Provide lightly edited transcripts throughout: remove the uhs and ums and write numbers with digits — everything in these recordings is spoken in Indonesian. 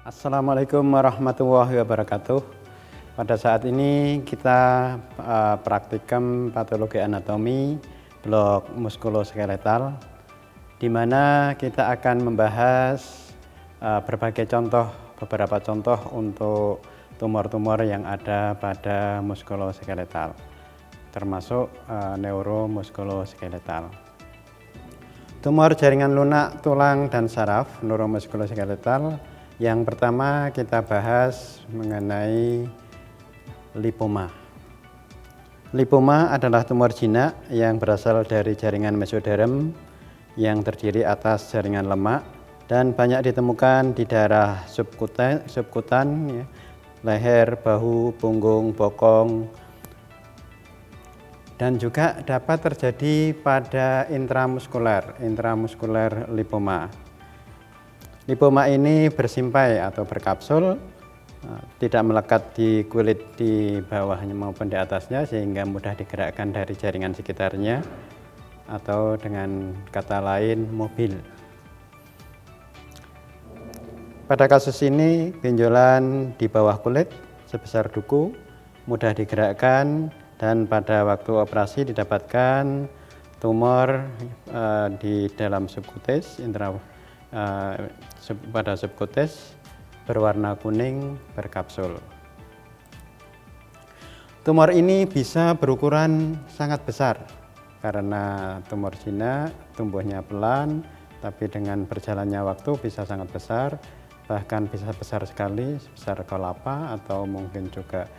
Assalamualaikum warahmatullahi wabarakatuh. Pada saat ini kita praktikum patologi anatomi blok muskuloskeletal, di mana kita akan membahas beberapa contoh untuk tumor-tumor yang ada pada muskuloskeletal, termasuk neuromuskuloskeletal. Tumor jaringan lunak tulang dan saraf neuromuskuloskeletal. Yang pertama kita bahas mengenai lipoma. Lipoma adalah tumor jinak yang berasal dari jaringan mesoderm yang terdiri atas jaringan lemak dan banyak ditemukan di daerah subkutan, ya, leher, bahu, punggung, bokong, dan juga dapat terjadi pada intramuskuler lipoma. Lipoma ini bersimpai atau berkapsul, tidak melekat di kulit di bawahnya maupun di atasnya, sehingga mudah digerakkan dari jaringan sekitarnya, atau dengan kata lain mobil. Pada kasus ini benjolan di bawah kulit sebesar duku, mudah digerakkan, dan pada waktu operasi didapatkan tumor di dalam subkutis pada subkutis berwarna kuning berkapsul. Tumor ini bisa berukuran sangat besar karena tumor jinak tumbuhnya pelan, tapi dengan berjalannya waktu bisa sangat besar, bahkan bisa besar sekali, sebesar kelapa atau mungkin juga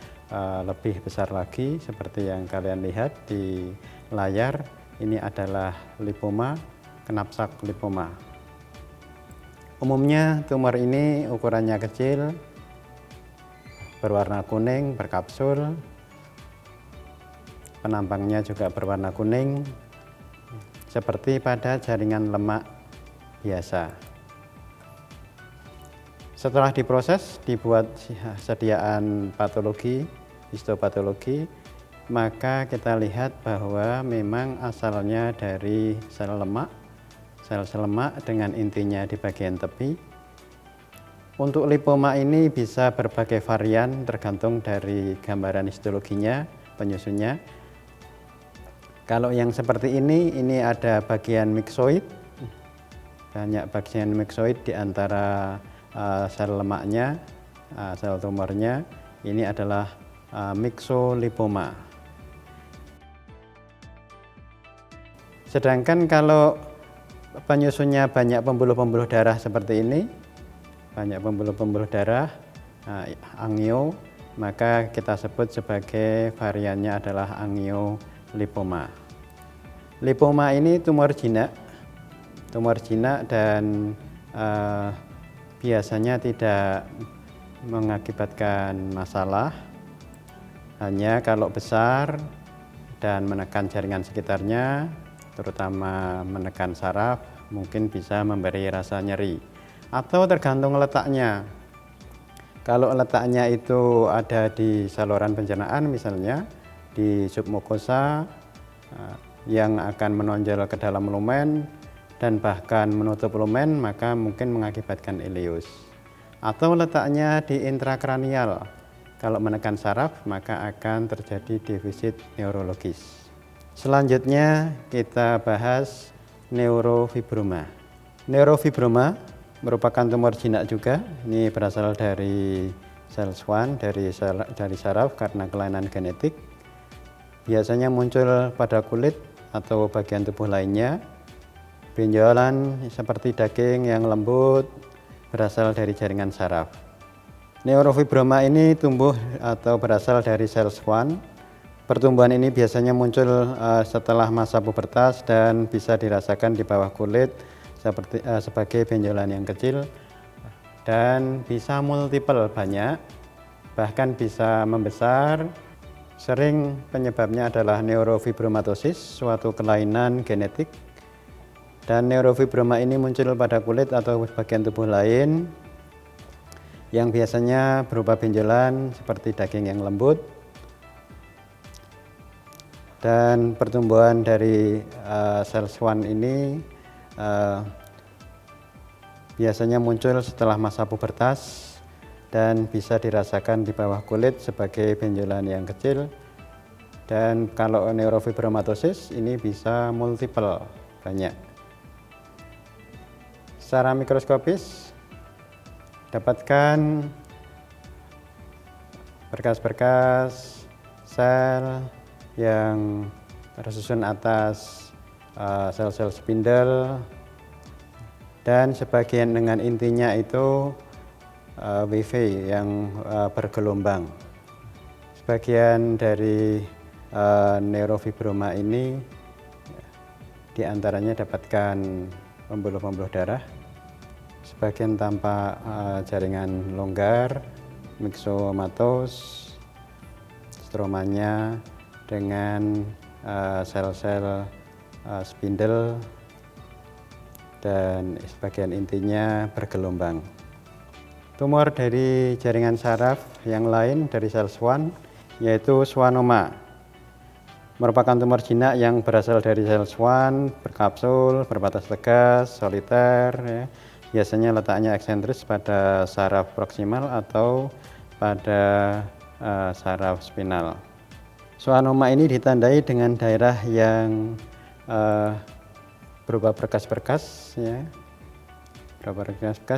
lebih besar lagi seperti yang kalian lihat di layar. Ini adalah lipoma, kenapsak lipoma. Umumnya tumor ini ukurannya kecil, berwarna kuning, berkapsul, penampangnya juga berwarna kuning, seperti pada jaringan lemak biasa. Setelah diproses, dibuat sediaan patologi, histopatologi, maka kita lihat bahwa memang asalnya dari sel lemak dengan intinya di bagian tepi. Untuk lipoma ini bisa berbagai varian tergantung dari gambaran histologinya, penyusunnya. Kalau yang seperti ini ada bagian mixoid, banyak bagian mixoid di antara sel lemaknya, sel tumornya. Ini adalah myxolipoma. Sedangkan kalau penyusunnya banyak pembuluh-pembuluh darah seperti ini, banyak pembuluh-pembuluh darah, angio, maka kita sebut sebagai variannya adalah angiolipoma. Lipoma ini tumor jinak dan biasanya tidak mengakibatkan masalah, hanya kalau besar dan menekan jaringan sekitarnya, terutama menekan saraf, mungkin bisa memberi rasa nyeri, atau tergantung letaknya. Kalau letaknya itu ada di saluran pencernaan, misalnya di submukosa yang akan menonjol ke dalam lumen dan bahkan menutup lumen, maka mungkin mengakibatkan ileus. Atau letaknya di intrakranial, kalau menekan saraf maka akan terjadi defisit neurologis. Selanjutnya kita bahas neurofibroma. Neurofibroma merupakan tumor jinak juga. Ini berasal dari sel Schwann, dari saraf karena kelainan genetik. Biasanya muncul pada kulit atau bagian tubuh lainnya. Benjolan seperti daging yang lembut berasal dari jaringan saraf. Neurofibroma ini tumbuh atau berasal dari sel Schwann. Pertumbuhan ini biasanya muncul setelah masa pubertas dan bisa dirasakan di bawah kulit sebagai benjolan yang kecil, dan bisa multiple, banyak, bahkan bisa membesar. Sering penyebabnya adalah neurofibromatosis, suatu kelainan genetik, dan neurofibroma ini muncul pada kulit atau bagian tubuh lain yang biasanya berupa benjolan seperti daging yang lembut. Dan pertumbuhan dari sel Schwann ini biasanya muncul setelah masa pubertas dan bisa dirasakan di bawah kulit sebagai benjolan yang kecil. Dan kalau neurofibromatosis ini bisa multiple, banyak. Secara mikroskopis dapatkan berkas-berkas sel yang tersusun atas sel-sel spindle, dan sebagian dengan intinya itu WV yang bergelombang. Sebagian dari neurofibroma ini diantaranya dapatkan pembuluh-pembuluh darah, sebagian tampak jaringan longgar, myxomatos, stromanya dengan sel-sel spindle, dan sebagian intinya bergelombang. Tumor dari jaringan saraf yang lain dari sel Schwann yaitu schwannoma, merupakan tumor jinak yang berasal dari sel Schwann, berkapsul, berbatas tegas, soliter, ya. Biasanya letaknya eksentris pada saraf proksimal atau pada saraf spinal. Schwannoma ini ditandai dengan daerah yang berupa berkas-berkas, ya,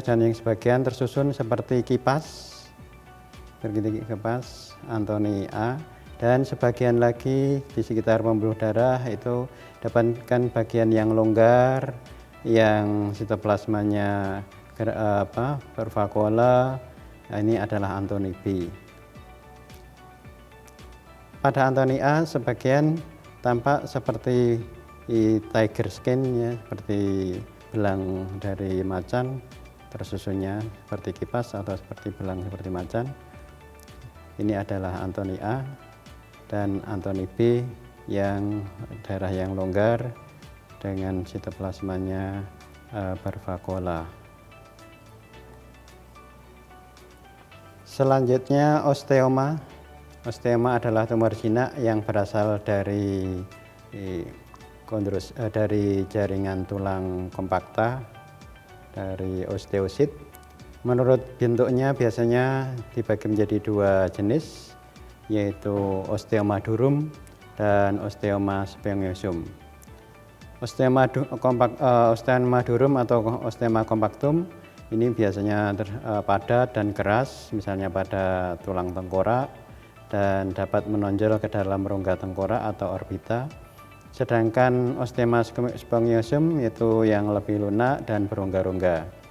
dan yang sebagian tersusun seperti kipas, Anthony A, dan sebagian lagi di sekitar pembuluh darah itu dapatkan bagian yang longgar, yang sitoplasmanya bervakuola. Ini adalah Anthony B. Pada Anthony A sebagian tampak seperti tiger skin, ya, seperti belang dari macan tersusunnya seperti kipas atau seperti belang seperti macan. Ini adalah Anthony A. Dan Anthony B yang daerah yang longgar dengan sitoplasmanya bervakuola. Selanjutnya osteoma. Osteoma adalah tumor jinak yang berasal dari jaringan tulang kompakta, dari osteosit. Menurut bentuknya biasanya dibagi menjadi dua jenis, yaitu osteoma durum dan osteoma spongiosum. Osteoma durum atau osteoma compactum ini biasanya padat dan keras, misalnya pada tulang tengkorak, dan dapat menonjol ke dalam rongga tengkorak atau orbita. Sedangkan osteoma spongiosum itu yang lebih lunak dan berongga-rongga.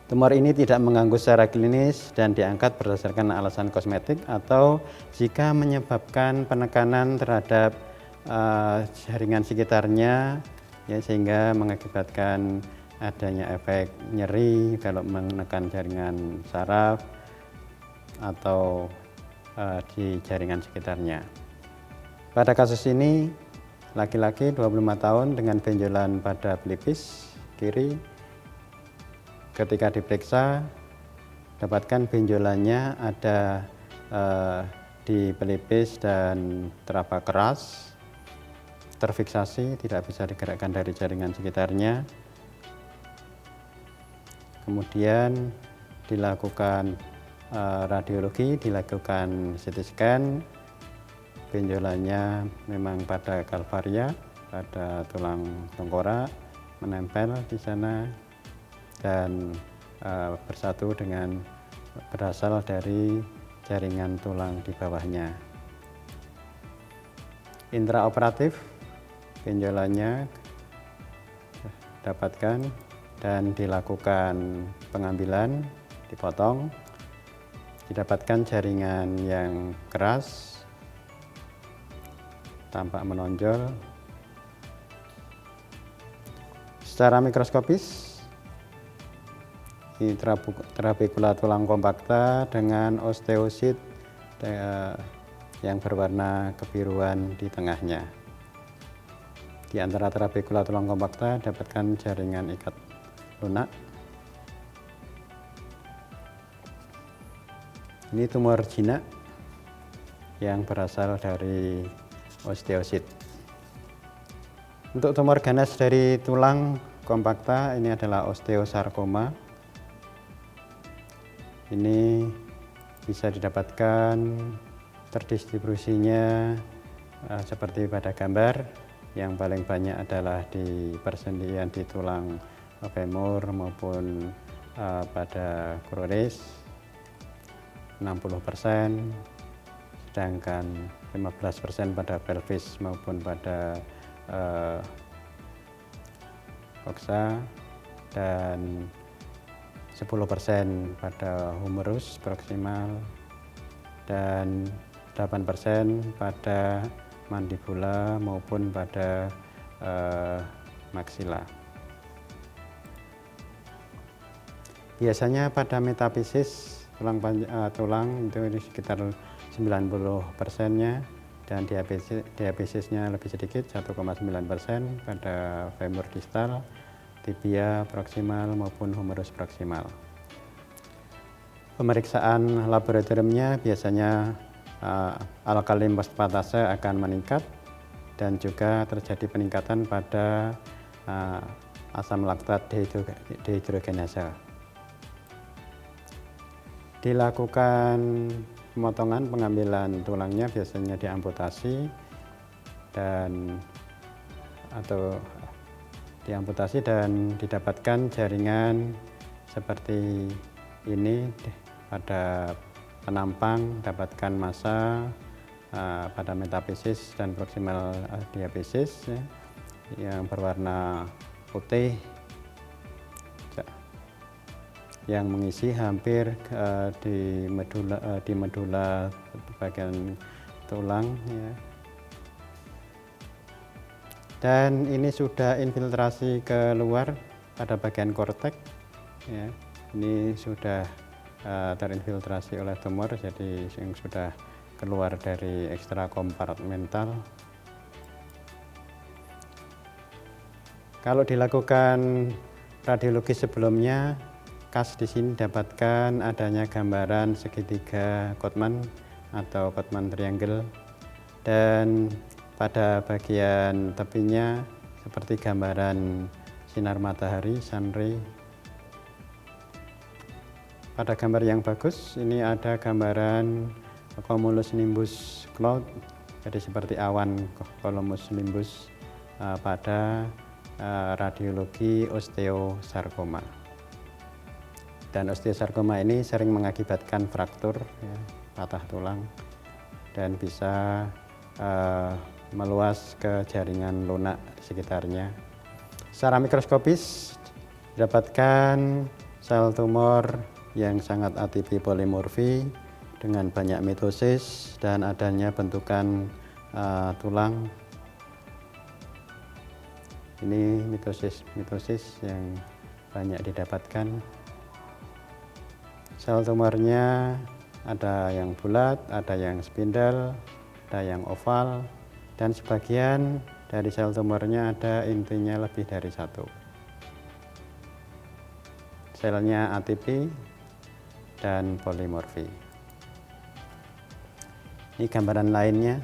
Tumor ini tidak mengganggu secara klinis dan diangkat berdasarkan alasan kosmetik atau jika menyebabkan penekanan terhadap jaringan sekitarnya, ya, sehingga mengakibatkan adanya efek nyeri kalau menekan jaringan saraf atau di jaringan sekitarnya. Pada kasus ini laki-laki 25 tahun dengan benjolan pada pelipis kiri. Ketika diperiksa, dapatkan benjolannya ada di pelipis dan teraba keras, terfiksasi, tidak bisa digerakkan dari jaringan sekitarnya. Kemudian dilakukan radiologi, dilakukan CT scan. Benjolannya memang pada kalvaria, pada tulang tengkorak, menempel di sana dan bersatu dengan berasal dari jaringan tulang di bawahnya. Intraoperatif, benjolannya dapatkan dan dilakukan pengambilan, dipotong, didapatkan jaringan yang keras, tampak menonjol. Secara mikroskopis, ini trabekula tulang kompakta dengan osteosit yang berwarna kebiruan di tengahnya. Di antara trabekula tulang kompakta dapatkan jaringan ikat lunak. Ini tumor jinak yang berasal dari osteosit. Untuk tumor ganas dari tulang kompakta ini adalah osteosarkoma. Ini bisa didapatkan terdistribusinya seperti pada gambar. Yang paling banyak adalah di persendian di tulang femur maupun pada kororis 60%, sedangkan 15% pada pelvis maupun pada koksa, dan 10% pada humerus proksimal, dan 8% pada mandibula maupun pada maksila. Biasanya pada metafisis tulang itu di sekitar 90%-nya, dan diafisisnya lebih sedikit 1,9% pada femur distal, tibia proksimal maupun humerus proksimal. Pemeriksaan laboratoriumnya biasanya alkali fosfatase akan meningkat, dan juga terjadi peningkatan pada asam laktat dehidrogenase. Dilakukan pemotongan pengambilan tulangnya biasanya diamputasi dan didapatkan jaringan seperti ini pada penampang, dapatkan massa pada metafisis dan proximal diafisis yang berwarna putih yang mengisi hampir di medula bagian tulang ya. Dan ini sudah infiltrasi keluar pada bagian korteks ya. Ini sudah terinfiltrasi oleh tumor, jadi yang sudah keluar dari ekstra kompartmental. Kalau dilakukan radiologi sebelumnya, khas di sini dapatkan adanya gambaran segitiga Codman atau Codman triangle, dan pada bagian tepinya seperti gambaran sinar matahari, sun ray. Pada gambar yang bagus ini ada gambaran cumulus nimbus cloud, jadi seperti awan cumulus nimbus pada radiologi osteosarkoma. Dan osteosarkoma ini sering mengakibatkan fraktur, ya, patah tulang, dan bisa meluas ke jaringan lunak di sekitarnya. Secara mikroskopis didapatkan sel tumor yang sangat atipi polimorfi dengan banyak mitosis dan adanya bentukan tulang. Ini mitosis yang banyak didapatkan. Sel tumornya ada yang bulat, ada yang spindle, ada yang oval, dan sebagian dari sel tumornya ada intinya lebih dari satu. Selnya atipi dan polimorfi. Ini gambaran lainnya.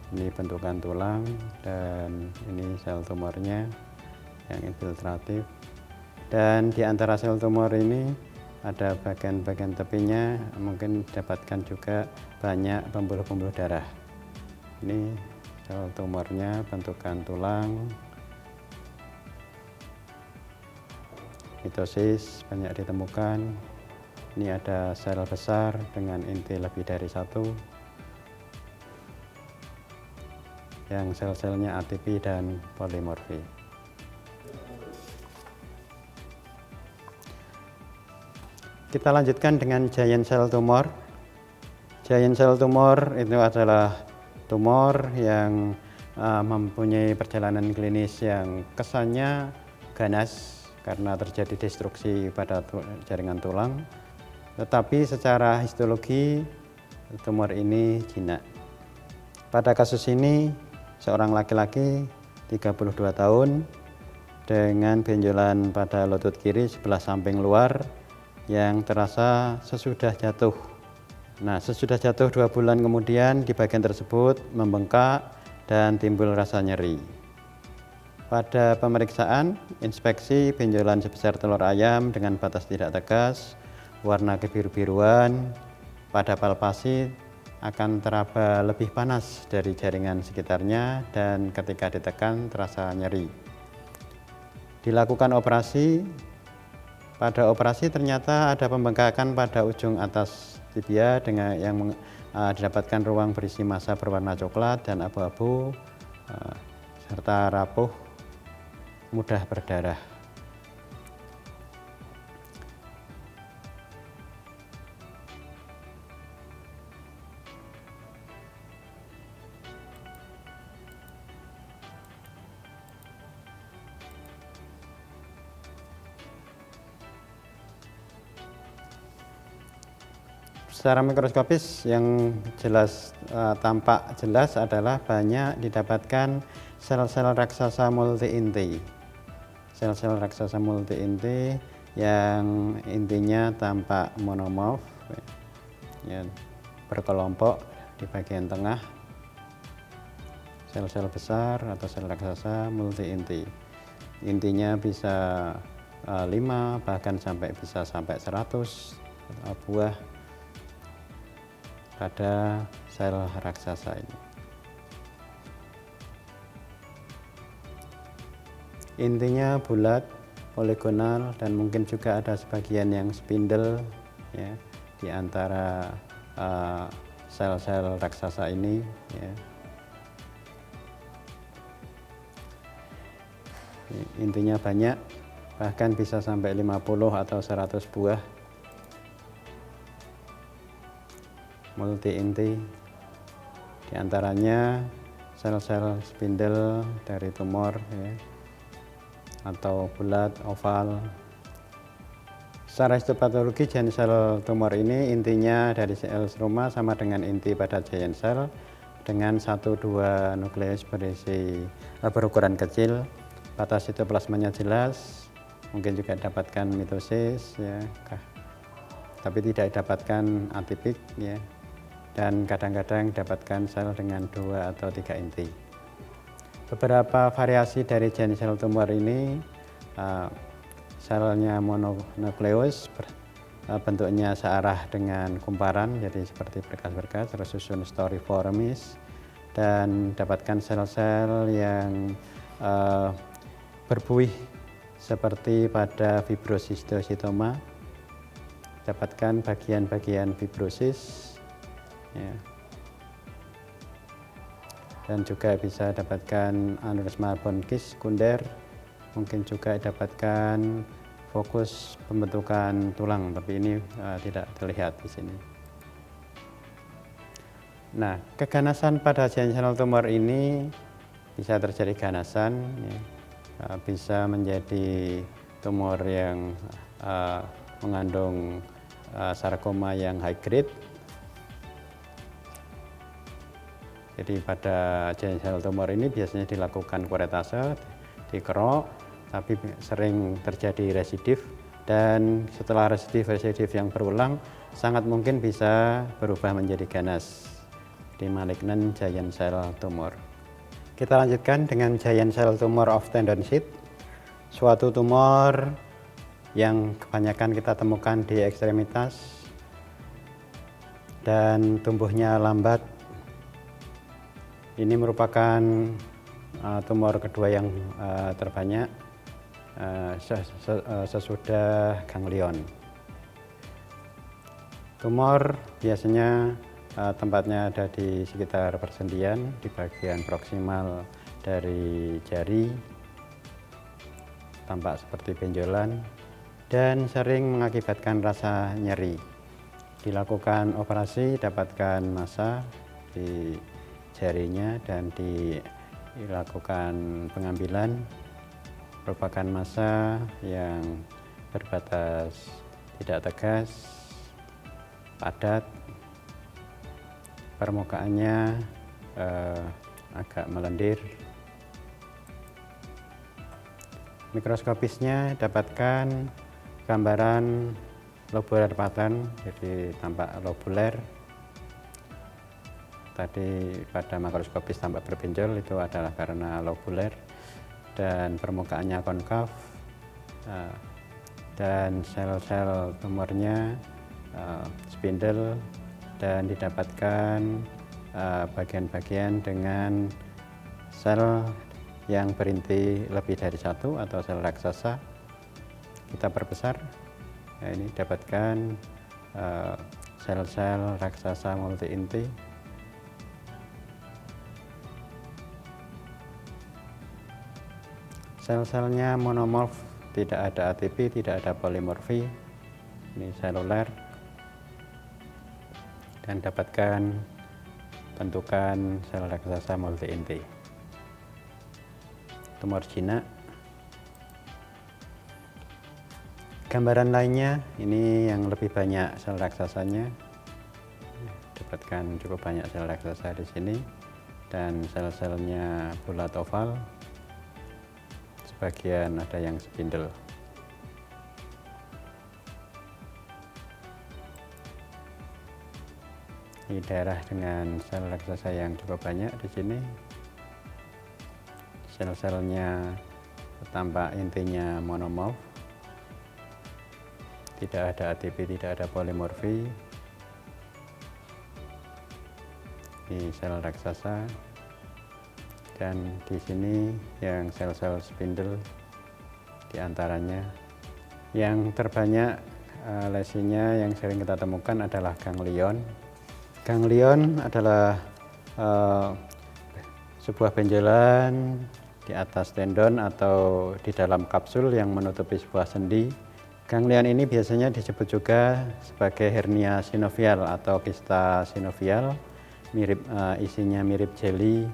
Ini bentukan tulang, dan ini sel tumornya yang infiltratif. Dan di antara sel tumor ini ada bagian-bagian tepinya mungkin didapatkan juga banyak pembuluh-pembuluh darah. Ini sel tumornya, bentukan tulang, mitosis banyak ditemukan. Ini ada sel besar dengan inti lebih dari satu, yang sel-selnya atipi dan polimorfi. Kita lanjutkan dengan giant cell tumor. Giant cell tumor itu adalah tumor yang mempunyai perjalanan klinis yang kesannya ganas karena terjadi destruksi pada jaringan tulang, tetapi secara histologi tumor ini jinak. Pada kasus ini seorang laki-laki 32 tahun dengan benjolan pada lutut kiri sebelah samping luar yang terasa sesudah jatuh. Nah, sesudah jatuh 2 bulan kemudian di bagian tersebut membengkak dan timbul rasa nyeri. Pada pemeriksaan, inspeksi benjolan sebesar telur ayam dengan batas tidak tegas, warna kebiru-biruan. Pada palpasi akan teraba lebih panas dari jaringan sekitarnya dan ketika ditekan terasa nyeri. Dilakukan operasi. Pada operasi ternyata ada pembengkakan pada ujung atas tibia dengan yang didapatkan ruang berisi massa berwarna coklat dan abu-abu serta rapuh, mudah berdarah. Secara mikroskopis yang jelas tampak jelas adalah banyak didapatkan sel-sel raksasa multi-inti. Sel-sel raksasa multi-inti yang intinya tampak monomorf, ya, berkelompok di bagian tengah. Sel-sel besar atau sel raksasa multi-inti. Intinya bisa 5 bahkan bisa sampai 100 buah pada sel raksasa ini. Intinya bulat, poligonal, dan mungkin juga ada sebagian yang spindle, ya, di antara sel-sel raksasa ini, ya. Intinya banyak, bahkan bisa sampai 50 atau 100 buah multi-inti, diantaranya sel-sel spindle dari tumor, ya, atau bulat, oval. Secara histopatologi giant cell tumor ini intinya dari sel stroma sama dengan inti pada giant cell dengan 1-2 nukleus berisi berukuran kecil. Batas sitoplasmanya jelas, mungkin juga dapatkan mitosis, ya, tapi tidak didapatkan atipik, ya. Dan kadang-kadang dapatkan sel dengan 2 atau 3 inti. Beberapa variasi dari giant cell tumor ini, selnya mononukleus, bentuknya searah dengan kumparan, jadi seperti berkas-berkas, tersusun storiformis, dan dapatkan sel-sel yang berbuih seperti pada fibrosistositoma, dapatkan bagian-bagian fibrosis, ya. Dan juga bisa dapatkan aneurisma bronchis sekunder, mungkin juga dapatkan fokus pembentukan tulang, tapi ini tidak terlihat di sini. Nah, keganasan pada giant cell tumor ini bisa terjadi ganasan, ya, bisa menjadi tumor yang mengandung sarkoma yang high grade. Jadi pada giant cell tumor ini biasanya dilakukan kuretase, dikerok, tapi sering terjadi residif, dan setelah residif yang berulang sangat mungkin bisa berubah menjadi ganas di malignant giant cell tumor. Kita lanjutkan dengan giant cell tumor of tendon sheath, suatu tumor yang kebanyakan kita temukan di ekstremitas dan tumbuhnya lambat. Ini merupakan tumor kedua yang terbanyak sesudah ganglion. Tumor biasanya tempatnya ada di sekitar persendian, di bagian proksimal dari jari, tampak seperti benjolan, dan sering mengakibatkan rasa nyeri. Dilakukan operasi, dapatkan massa di jarinya dan dilakukan pengambilan, merupakan massa yang berbatas tidak tegas, padat, permukaannya agak melendir. Mikroskopisnya dapatkan gambaran lobular pattern, jadi tampak lobuler. Tadi pada makroskopis tampak berbenjol, itu adalah karena lobuler. dan permukaannya konkav, dan sel-sel tumornya spindle, dan didapatkan bagian-bagian dengan sel yang berinti lebih dari satu atau sel raksasa. Kita perbesar, nah ini dapatkan sel-sel raksasa multi inti. Sel-selnya monomorf, tidak ada ATP, tidak ada polimorfi, ini seluler, dan dapatkan bentukan sel raksasa multi inti. Tumor jinak. Gambaran lainnya, ini yang lebih banyak sel raksasanya, dapatkan cukup banyak sel raksasa di sini, dan sel-selnya bulat oval, sebagian ada yang spindle. Ini daerah dengan sel raksasa yang cukup banyak di sini. Sel-selnya tampak intinya monomorf, tidak ada ATP, tidak ada polimorfi. Ini sel raksasa, dan di sini yang sel-sel spindle diantaranya. Yang terbanyak lesinya yang sering kita temukan adalah ganglion. Ganglion adalah sebuah benjolan di atas tendon atau di dalam kapsul yang menutupi sebuah sendi. Ganglion ini biasanya disebut juga sebagai hernia sinovial atau kista sinovial, isinya mirip jeli.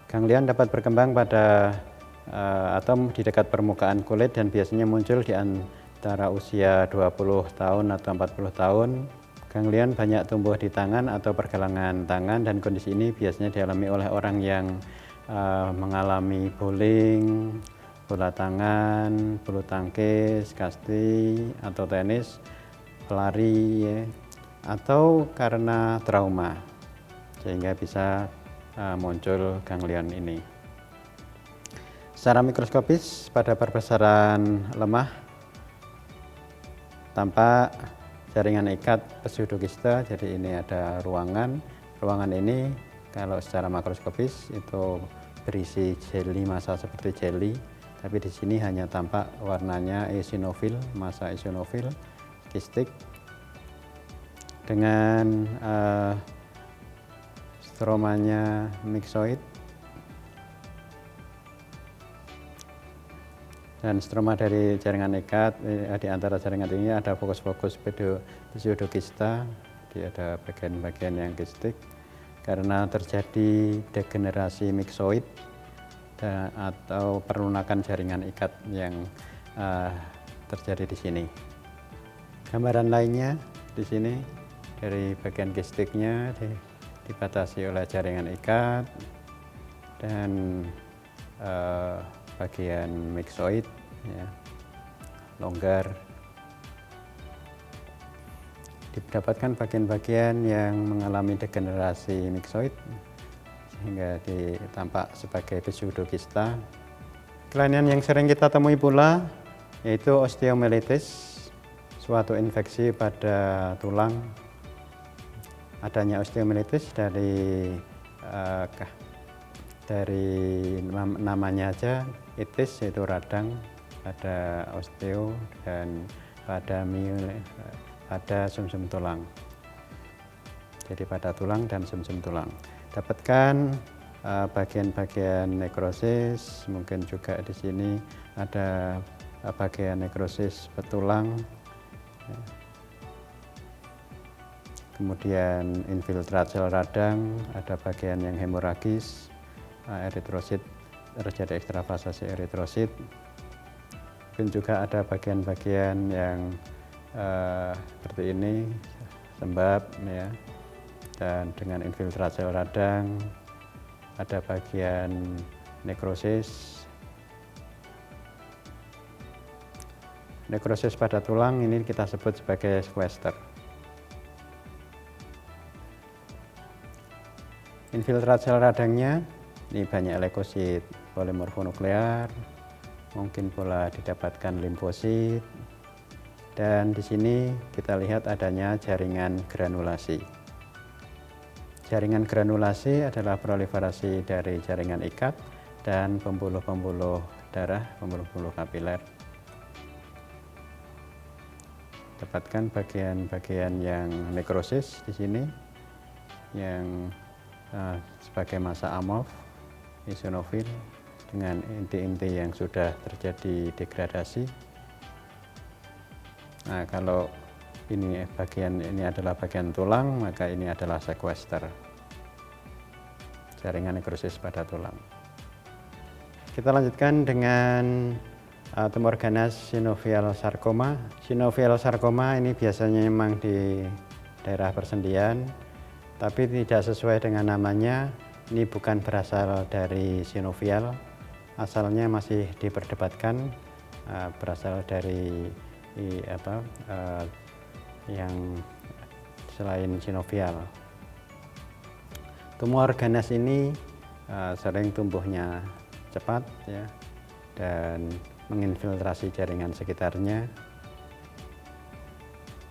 Ganglion dapat berkembang pada atau di dekat permukaan kulit dan biasanya muncul di antara usia 20 tahun atau 40 tahun. Ganglion banyak tumbuh di tangan atau pergelangan tangan, dan kondisi ini biasanya dialami oleh orang yang mengalami bowling, bola tangan, bulu tangkis, kasti, atau tenis, pelari, ya, atau karena trauma, sehingga bisa muncul ganglion ini. Secara mikroskopis pada perbesaran lemah tampak jaringan ikat pseudokista. Jadi ini ada ruangan. Ruangan ini kalau secara makroskopis itu berisi jeli, massa seperti jeli, tapi di sini hanya tampak warnanya eosinofil, massa eosinofil, kistik, dengan stromanya myxoid, dan stroma dari jaringan ikat. Di antara jaringan ini ada fokus-fokus pseudokista, jadi ada bagian-bagian yang kistik karena terjadi degenerasi myxoid atau perlunakan jaringan ikat yang terjadi di sini. Gambaran lainnya di sini dari bagian kistiknya dibatasi oleh jaringan ikat, dan bagian myxoid ya, longgar. Didapatkan bagian-bagian yang mengalami degenerasi myxoid sehingga tampak sebagai pseudokista. Kelainan yang sering kita temui pula yaitu osteomyelitis, suatu infeksi pada tulang. Adanya osteomyelitis dari namanya aja, itis yaitu radang, pada osteo, dan pada sumsum tulang. Jadi pada tulang dan sumsum tulang. Dapatkan bagian-bagian nekrosis, mungkin juga di sini ada bagian nekrosis betulang. Kemudian infiltrat sel radang, ada bagian yang hemoragis, eritrosit, terjadi ekstravasasi eritrosit. Mungkin juga ada bagian-bagian yang seperti ini, sembab, ya, dan dengan infiltrat sel radang, ada bagian nekrosis. Nekrosis pada tulang ini kita sebut sebagai sequester. Infiltrat sel radangnya ini banyak leukosit, polimorfonuklear, mungkin pula didapatkan limfosit, dan di sini kita lihat adanya jaringan granulasi. Jaringan granulasi adalah proliferasi dari jaringan ikat dan pembuluh-pembuluh darah, pembuluh-pembuluh kapiler. Dapatkan bagian-bagian yang nekrosis di sini, yang sebagai massa amorf, eosinofil, dengan inti-inti yang sudah terjadi degradasi. Nah, kalau ini adalah bagian tulang, maka ini adalah sequester, jaringan nekrosis pada tulang. Kita lanjutkan dengan tumor ganas synovial sarkoma. Synovial sarkoma ini biasanya memang di daerah persendian, tapi tidak sesuai dengan namanya. Ini bukan berasal dari synovial, asalnya masih diperdebatkan, berasal dari yang selain synovial. Tumor ganas ini sering tumbuhnya cepat, ya, dan menginfiltrasi jaringan sekitarnya.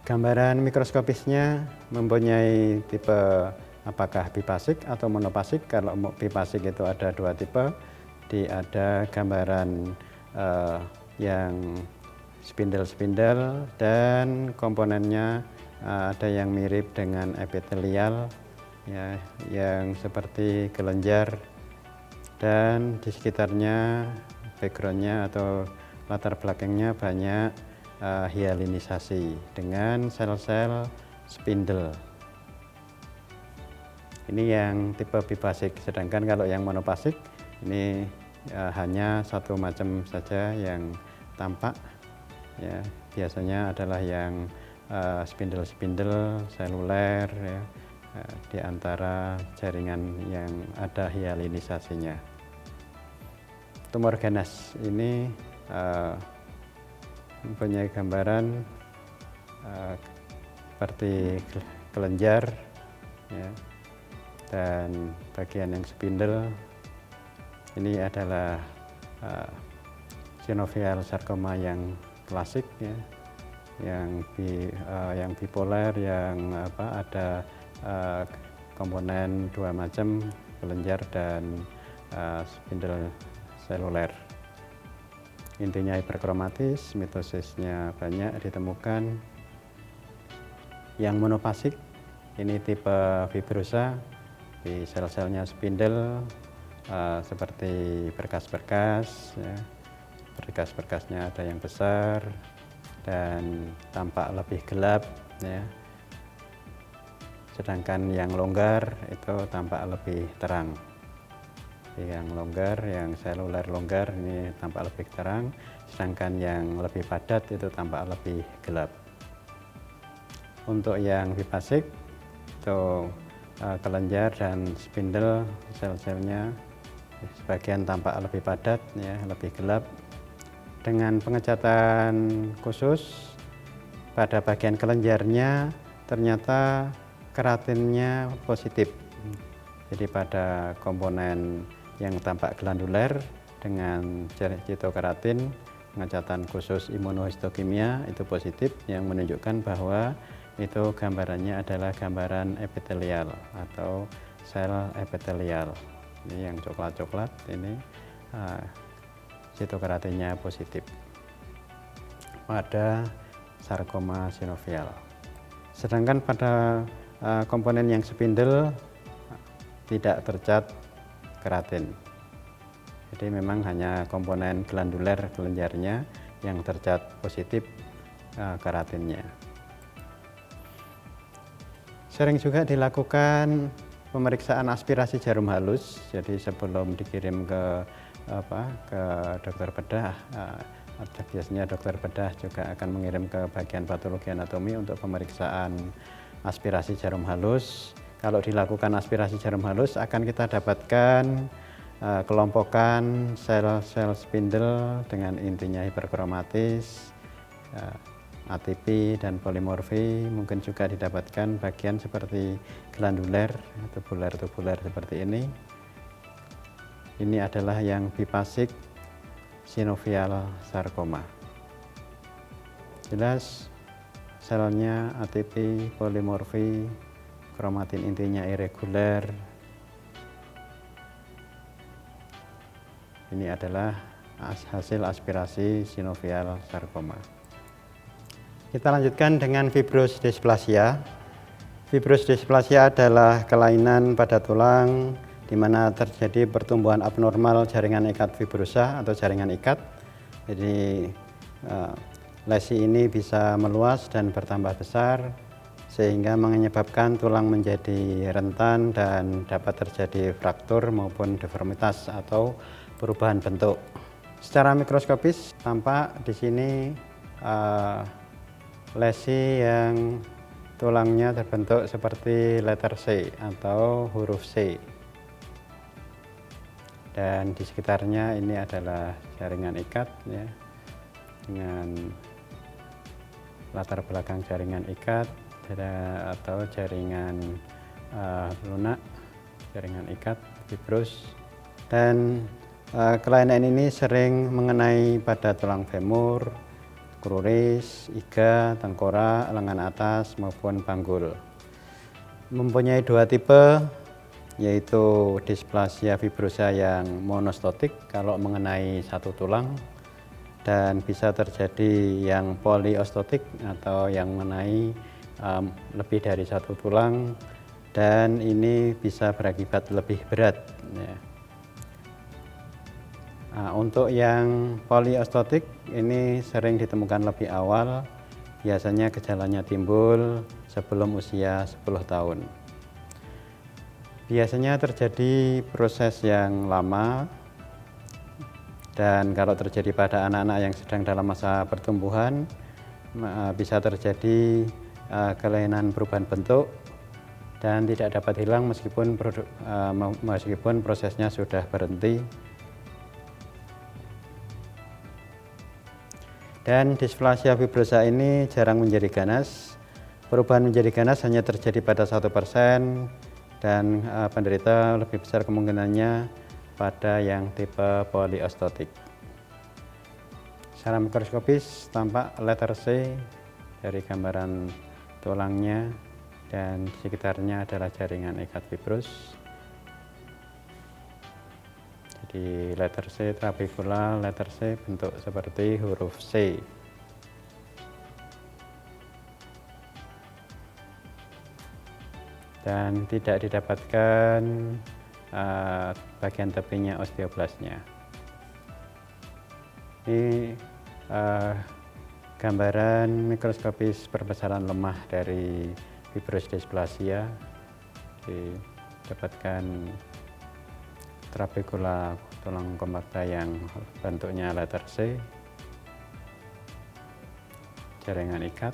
Gambaran mikroskopisnya mempunyai tipe apakah bipasik atau monopasik. Kalau bipasik itu ada dua tipe, ada gambaran yang spindel-spindel dan komponennya ada yang mirip dengan epitelial, ya, yang seperti kelenjar, dan di sekitarnya backgroundnya atau latar belakangnya banyak hyalinisasi dengan sel-sel spindle. Ini yang tipe bipasik, sedangkan kalau yang monopasik ini hanya satu macam saja yang tampak, ya, biasanya adalah yang spindel-spindel seluler, ya, di antara jaringan yang ada hyalinisasinya. Tumor ganas ini mempunyai gambaran seperti kelenjar, ya, dan bagian yang spindel. Ini adalah synovial sarkoma yang klasik, ya, yang bipolar, yang ada komponen dua macam, kelenjar dan spindel seluler. Intinya hiperkromatis, mitosisnya banyak ditemukan. Yang monopasik ini tipe fibrosa, di sel-selnya spindel, seperti berkas-berkas, ya. Berkas-berkasnya ada yang besar dan tampak lebih gelap, ya. Sedangkan yang longgar itu tampak lebih terang. Yang longgar, yang seluler longgar ini tampak lebih terang, sedangkan yang lebih padat itu tampak lebih gelap. Untuk yang bipasik itu kelenjar dan spindel, sel-selnya sebagian tampak lebih padat, ya, lebih gelap. Dengan pengecatan khusus pada bagian kelenjarnya, ternyata keratinnya positif. Jadi pada komponen yang tampak glanduler dengan citokeratin, pengecatan khusus imunohistokimia itu positif, yang menunjukkan bahwa itu gambarannya adalah gambaran epitelial atau sel epitelial. Ini yang coklat-coklat, ini citokeratinnya positif pada sarkoma synovial. Sedangkan pada komponen yang spindel tidak tercat keratin. Jadi memang hanya komponen glanduler kelenjarnya yang tercat positif keratinnya. Sering juga dilakukan pemeriksaan aspirasi jarum halus. Jadi sebelum dikirim ke dokter bedah, biasanya dokter bedah juga akan mengirim ke bagian patologi anatomi untuk pemeriksaan aspirasi jarum halus. Kalau dilakukan aspirasi jarum halus akan kita dapatkan kelompokan sel-sel spindel dengan intinya hiperkromatis, atipi dan polimorfi. Mungkin juga didapatkan bagian seperti glanduler, tubular-tubular seperti ini. Ini adalah yang bipasik sinovial sarkoma. Jelas selnya atipi, polimorfi, kromatin intinya irregular. Ini adalah hasil aspirasi sinovial sarkoma. Kita lanjutkan dengan fibrosdysplasia. Fibrosdysplasia adalah kelainan pada tulang di mana terjadi pertumbuhan abnormal jaringan ikat fibrosa atau jaringan ikat. Jadi lesi ini bisa meluas dan bertambah besar sehingga menyebabkan tulang menjadi rentan dan dapat terjadi fraktur maupun deformitas atau perubahan bentuk. Secara mikroskopis tampak di sini lesi yang tulangnya terbentuk seperti letter C atau huruf C, dan di sekitarnya ini adalah jaringan ikat ya, dengan latar belakang jaringan ikat atau jaringan lunak, jaringan ikat fibros. Dan kelainan ini sering mengenai pada tulang femur, kruris, iga, tengkorak, lengan atas maupun panggul. Mempunyai dua tipe, yaitu displasia fibrosa yang monostotik kalau mengenai satu tulang, dan bisa terjadi yang poliostotik atau yang mengenai lebih dari satu tulang, dan ini bisa berakibat lebih berat ya. Untuk yang poliostotik ini sering ditemukan lebih awal, biasanya gejalanya timbul sebelum usia 10 tahun. Biasanya terjadi proses yang lama, dan kalau terjadi pada anak-anak yang sedang dalam masa pertumbuhan, bisa terjadi kelainan perubahan bentuk dan tidak dapat hilang meskipun prosesnya sudah berhenti. Dan displasia fibrosa ini jarang menjadi ganas. Perubahan menjadi ganas hanya terjadi pada 1%, dan penderita lebih besar kemungkinannya pada yang tipe poliostotik. Secara mikroskopis tampak letter C dari gambaran tulangnya, dan di sekitarnya adalah jaringan ikat fibros. Di letter C trabecula, letter C bentuk seperti huruf C. Dan tidak didapatkan bagian tepinya osteoblasnya. Ini gambaran mikroskopis perbesaran lemah dari fibrosdysplasia. Didapatkan trabecula tulang kompakta yang bentuknya letter C, jaringan ikat,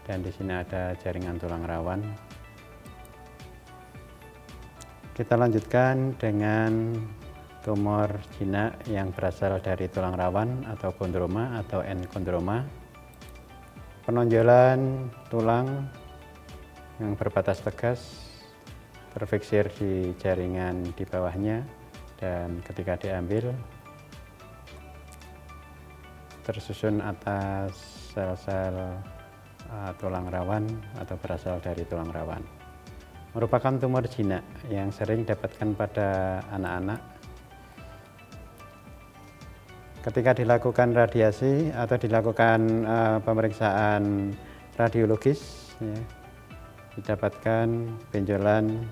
dan di sini ada jaringan tulang rawan. Kita lanjutkan dengan tumor jinak yang berasal dari tulang rawan atau kondroma atau enkondroma. Penonjolan tulang yang berbatas tegas terfiksir di jaringan di bawahnya, dan ketika diambil tersusun atas sel-sel tulang rawan atau berasal dari tulang rawan. Merupakan tumor jinak yang sering didapatkan pada anak-anak. Ketika dilakukan radiasi atau dilakukan pemeriksaan radiologis ya, didapatkan benjolan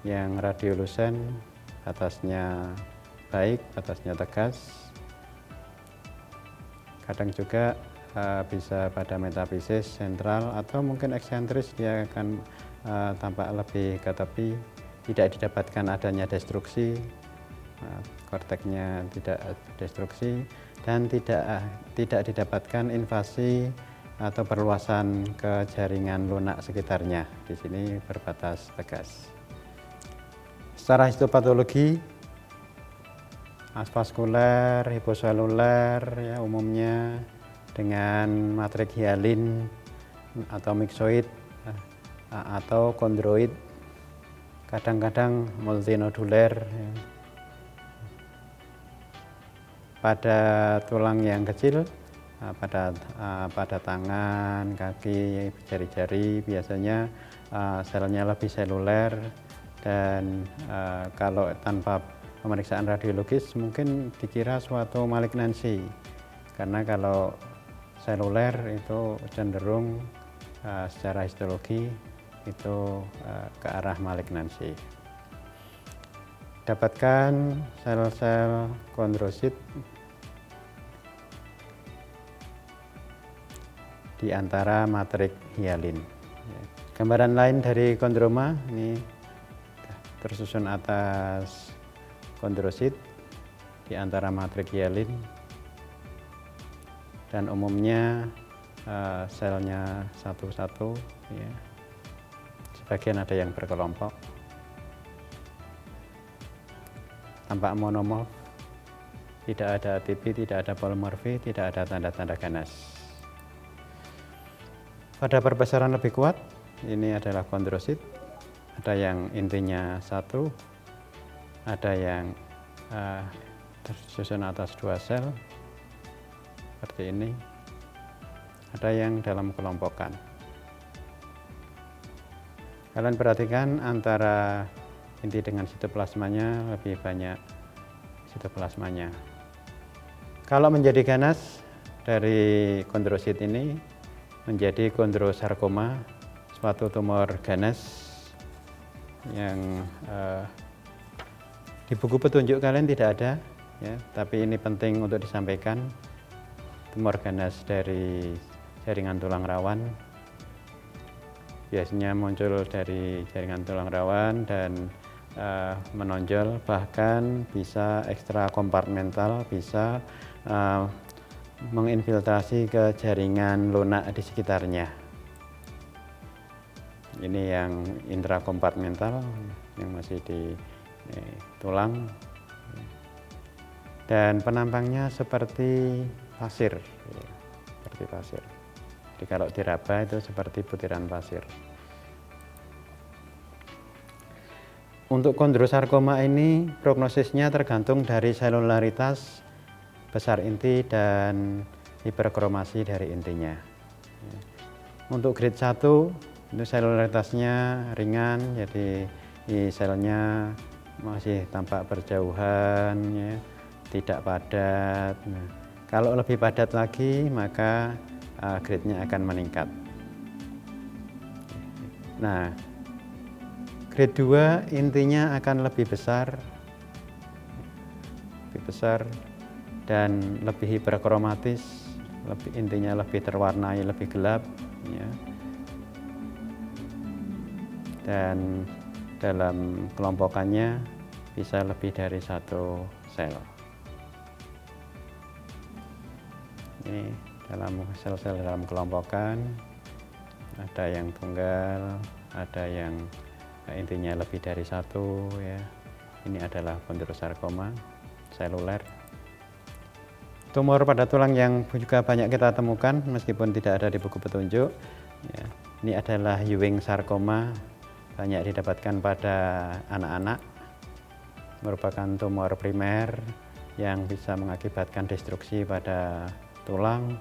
yang radiolusen, batasnya baik, batasnya tegas. Kadang juga bisa pada metafisis sentral atau mungkin eksentris, dia akan tampak lebih ke tepi. Tidak didapatkan adanya destruksi, korteknya tidak destruksi, dan tidak didapatkan invasi atau perluasan ke jaringan lunak sekitarnya. Di sini berbatas tegas. Secara histopatologi, vaskuler, hiposeluler ya, umumnya dengan matrik hialin atau mixoid atau kondroid, kadang-kadang multinoduler ya. Pada tulang yang kecil, pada tangan, kaki, jari-jari biasanya selnya lebih seluler, dan kalau tanpa pemeriksaan radiologis mungkin dikira suatu malignansi, karena kalau seluler itu cenderung secara histologi itu ke arah malignansi. Dapatkan sel-sel kondrosit di antara matrik hialin. Gambaran lain dari kondroma ini tersusun atas kondrosit di antara matrik hialin, dan umumnya selnya satu-satu, ya. Sebagian ada yang berkelompok, tampak monomorf, tidak ada atipi, tidak ada polimorfi, tidak ada tanda-tanda ganas. Pada perbesaran lebih kuat, ini adalah kondrosit, ada yang intinya satu, ada yang tersusun atas 2 sel seperti ini, ada yang dalam kelompokan. Kalian perhatikan antara inti dengan sitoplasmanya lebih banyak sitoplasmanya. Kalau menjadi ganas dari kondrosit ini menjadi kondrosarkoma, suatu tumor ganas yang di buku petunjuk kalian tidak ada, ya, tapi ini penting untuk disampaikan. Tumor ganas dari jaringan tulang rawan biasanya muncul dari jaringan tulang rawan dan menonjol, bahkan bisa ekstra kompartmental, bisa menginfiltrasi ke jaringan lunak di sekitarnya. Ini yang intrakompartmental yang masih di tulang, dan penampangnya seperti pasir, seperti pasir. Jadi kalau diraba itu seperti butiran pasir. Untuk kondrosarkoma ini prognosisnya tergantung dari selularitas, besar inti, dan hiperkromasi dari intinya. Untuk grade 1 itu selularitasnya ringan, jadi selnya masih tampak berjauhan, ya, tidak padat. Nah, kalau lebih padat lagi maka grade-nya akan meningkat. Nah, grade 2 intinya akan lebih besar dan lebih hiperkromatis, intinya lebih terwarnai, lebih gelap, ya. Dan dalam kelompokannya bisa lebih dari 1 sel. Ini dalam sel-sel dalam kelompokan, ada yang tunggal, ada yang intinya lebih dari 1, ya. Ini adalah kondrosarkoma seluler. Tumor pada tulang yang juga banyak kita temukan meskipun tidak ada di buku petunjuk, ya. Ini adalah Ewing sarkoma, banyak didapatkan pada anak-anak, merupakan tumor primer yang bisa mengakibatkan destruksi pada tulang,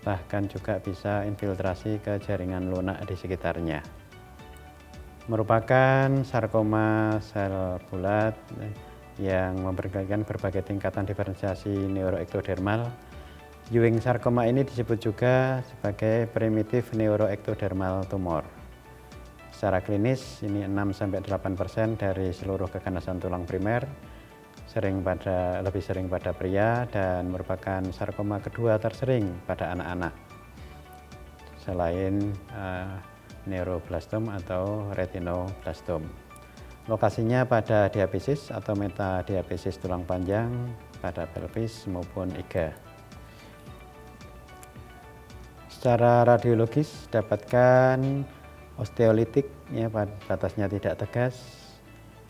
bahkan juga bisa infiltrasi ke jaringan lunak di sekitarnya. Merupakan sarkoma sel bulat yang memperlihatkan berbagai tingkatan diferensiasi neuroektodermal. Ewing sarkoma ini disebut juga sebagai primitif neuroektodermal tumor. Secara klinis ini 6-8% dari seluruh keganasan tulang primer, lebih sering pada pria, dan merupakan sarkoma kedua tersering pada anak-anak selain neuroblastom atau retinoblastom. Lokasinya pada diabetes atau metadiabetes tulang panjang, pada pelvis maupun iga. Secara radiologis dapatkan osteolitik, ya, batasnya tidak tegas,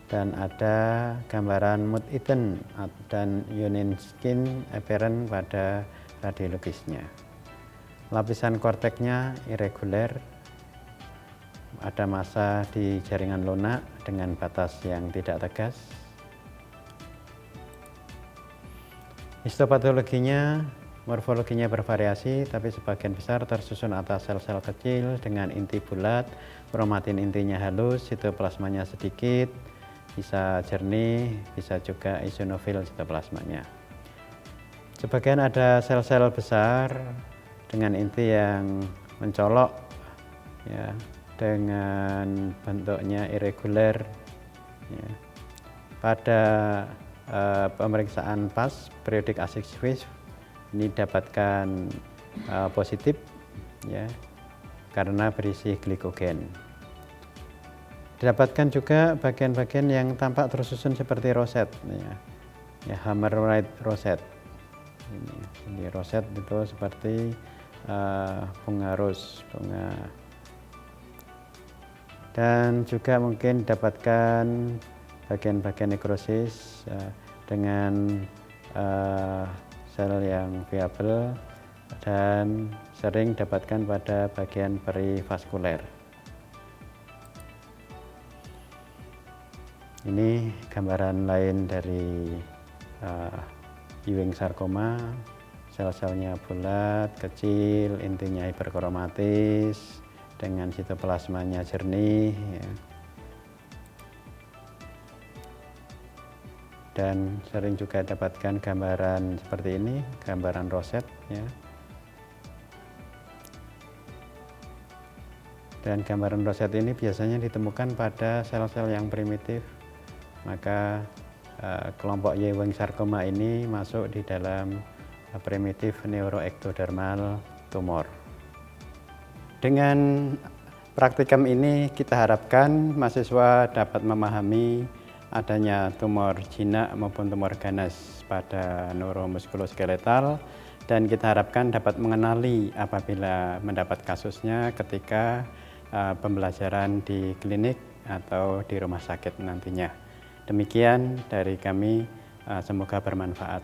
dan ada gambaran Mut-Itten dan Ionin-skin apparent pada radiologisnya. Lapisan korteknya irregular, ada massa di jaringan lunak dengan batas yang tidak tegas. Histopatologinya, morfologinya bervariasi, tapi sebagian besar tersusun atas sel-sel kecil dengan inti bulat, kromatin intinya halus, sitoplasmanya sedikit, bisa jernih, bisa juga eosinofil sitoplasmanya. Sebagian ada sel-sel besar dengan inti yang mencolok, ya, dengan bentuknya irregular. Ya. Pada pemeriksaan PAS periodik acid Swiss ini dapatkan positif, ya, karena berisi glikogen. Didapatkan juga bagian-bagian yang tampak tersusun seperti roset, ya, hammerite roset. Ini roset itu seperti bunga ros, bunga. Dan juga mungkin didapatkan bagian-bagian nekrosis dengan sel yang viabel dan sering didapatkan pada bagian perivaskuler. Ini gambaran lain dari Ewing sarkoma, sel-selnya bulat, kecil, intinya hiperkromatis, dengan sitoplasmanya jernih, ya. Dan sering juga dapatkan gambaran seperti ini, gambaran roset, ya. Dan gambaran roset ini biasanya ditemukan pada sel-sel yang primitif, maka kelompok Ewing sarkoma ini masuk di dalam primitif neuroektodermal tumor. Dengan praktikum ini kita harapkan mahasiswa dapat memahami adanya tumor jinak maupun tumor ganas pada neuromuskuloskeletal, dan kita harapkan dapat mengenali apabila mendapat kasusnya ketika pembelajaran di klinik atau di rumah sakit nantinya. Demikian dari kami, semoga bermanfaat.